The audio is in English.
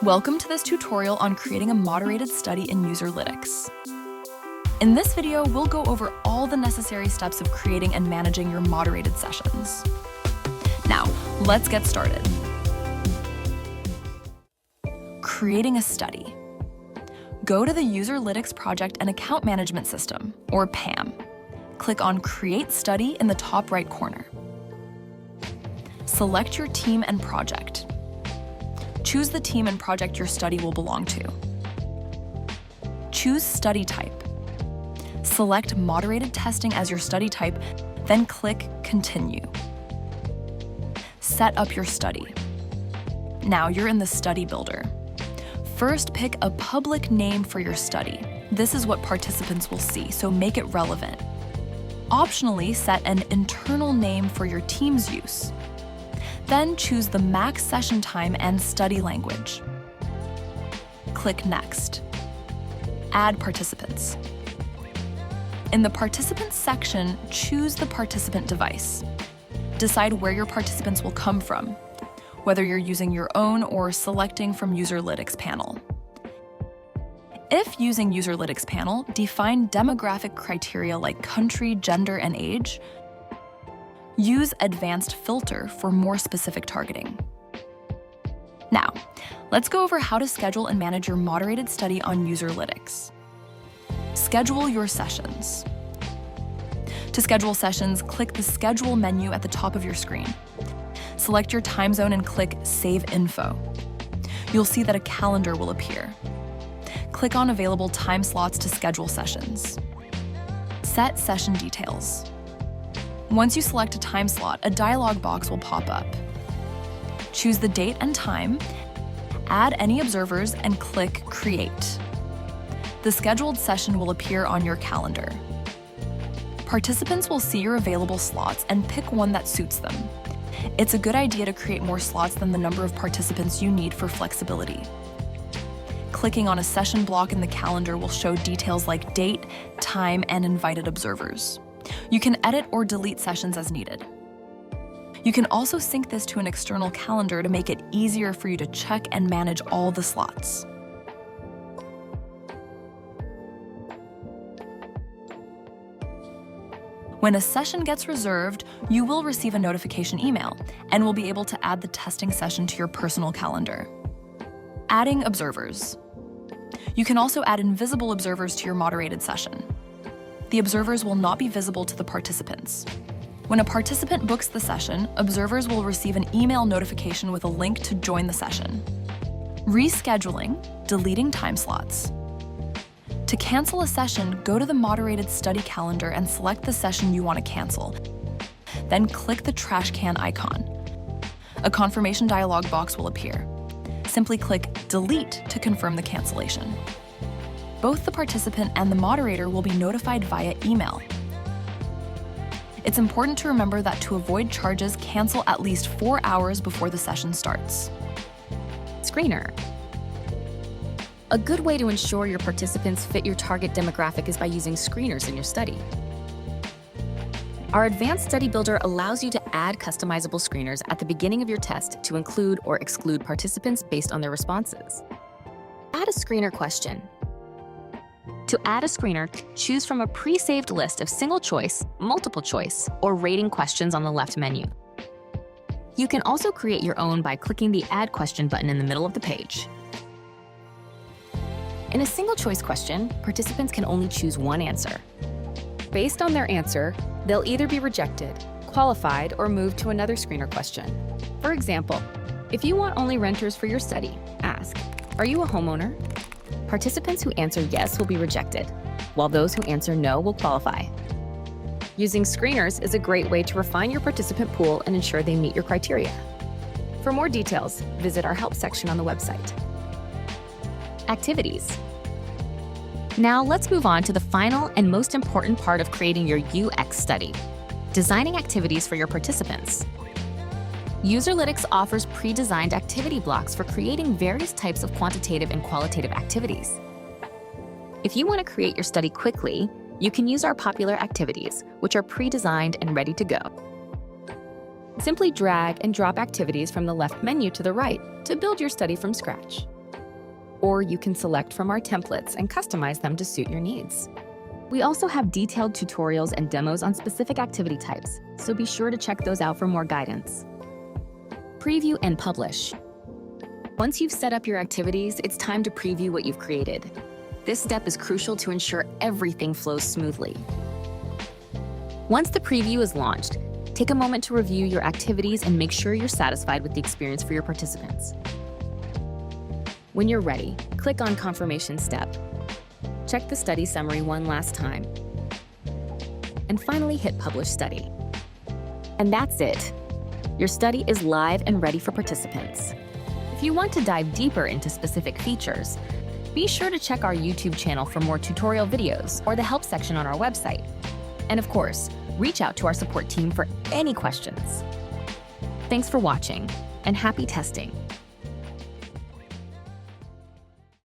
Welcome to this tutorial on creating a moderated study in Userlytics. In this video, we'll go over all the necessary steps of creating and managing your moderated sessions. Now, let's get started. Creating a study. Go to the Userlytics Project and Account Management System, or PAM. Click on Create Study in the top right corner. Select your team and project. Choose the team and project your study will belong to. Choose study type. Select moderated testing as your study type, then click Continue. Set up your study. Now you're in the study builder. First, pick a public name for your study. This is what participants will see, so make it relevant. Optionally, set an internal name for your team's use. Then choose the max session time and study language. Click Next. Add participants. In the Participants section, choose the participant device. Decide where your participants will come from, whether you're using your own or selecting from Userlytics panel. If using Userlytics panel, define demographic criteria like country, gender, and age. Use Advanced Filter for more specific targeting. Now, let's go over how to schedule and manage your moderated study on Userlytics. Schedule your sessions. To schedule sessions, click the Schedule menu at the top of your screen. Select your time zone and click Save Info. You'll see that a calendar will appear. Click on Available time slots to schedule sessions. Set session details. Once you select a time slot, a dialog box will pop up. Choose the date and time, add any observers, and click Create. The scheduled session will appear on your calendar. Participants will see your available slots and pick one that suits them. It's a good idea to create more slots than the number of participants you need for flexibility. Clicking on a session block in the calendar will show details like date, time, and invited observers. You can edit or delete sessions as needed. You can also sync this to an external calendar to make it easier for you to check and manage all the slots. When a session gets reserved, you will receive a notification email and will be able to add the testing session to your personal calendar. Adding observers. You can also add invisible observers to your moderated session. The observers will not be visible to the participants. When a participant books the session, observers will receive an email notification with a link to join the session. Rescheduling, deleting time slots. To cancel a session, go to the moderated study calendar and select the session you want to cancel. Then click the trash can icon. A confirmation dialog box will appear. Simply click Delete to confirm the cancellation. Both the participant and the moderator will be notified via email. It's important to remember that to avoid charges, cancel at least 4 hours before the session starts. Screener. A good way to ensure your participants fit your target demographic is by using screeners in your study. Our Advanced Study Builder allows you to add customizable screeners at the beginning of your test to include or exclude participants based on their responses. Add a screener question. To add a screener, choose from a pre-saved list of single choice, multiple choice, or rating questions on the left menu. You can also create your own by clicking the Add Question button in the middle of the page. In a single choice question, participants can only choose one answer. Based on their answer, they'll either be rejected, qualified, or moved to another screener question. For example, if you want only renters for your study, ask, "Are you a homeowner?" Participants who answer yes will be rejected, while those who answer no will qualify. Using screeners is a great way to refine your participant pool and ensure they meet your criteria. For more details, visit our help section on the website. Activities. Now let's move on to the final and most important part of creating your UX study, designing activities for your participants. Userlytics offers pre-designed activity blocks for creating various types of quantitative and qualitative activities. If you want to create your study quickly, you can use our popular activities, which are pre-designed and ready to go. Simply drag and drop activities from the left menu to the right to build your study from scratch. Or you can select from our templates and customize them to suit your needs. We also have detailed tutorials and demos on specific activity types, so be sure to check those out for more guidance. Preview and publish. Once you've set up your activities, it's time to preview what you've created. This step is crucial to ensure everything flows smoothly. Once the preview is launched, take a moment to review your activities and make sure you're satisfied with the experience for your participants. When you're ready, click on Confirmation step. Check the study summary one last time. And finally, hit Publish Study. And that's it. Your study is live and ready for participants. If you want to dive deeper into specific features, be sure to check our YouTube channel for more tutorial videos or the help section on our website. And of course, reach out to our support team for any questions. Thanks for watching, and happy testing!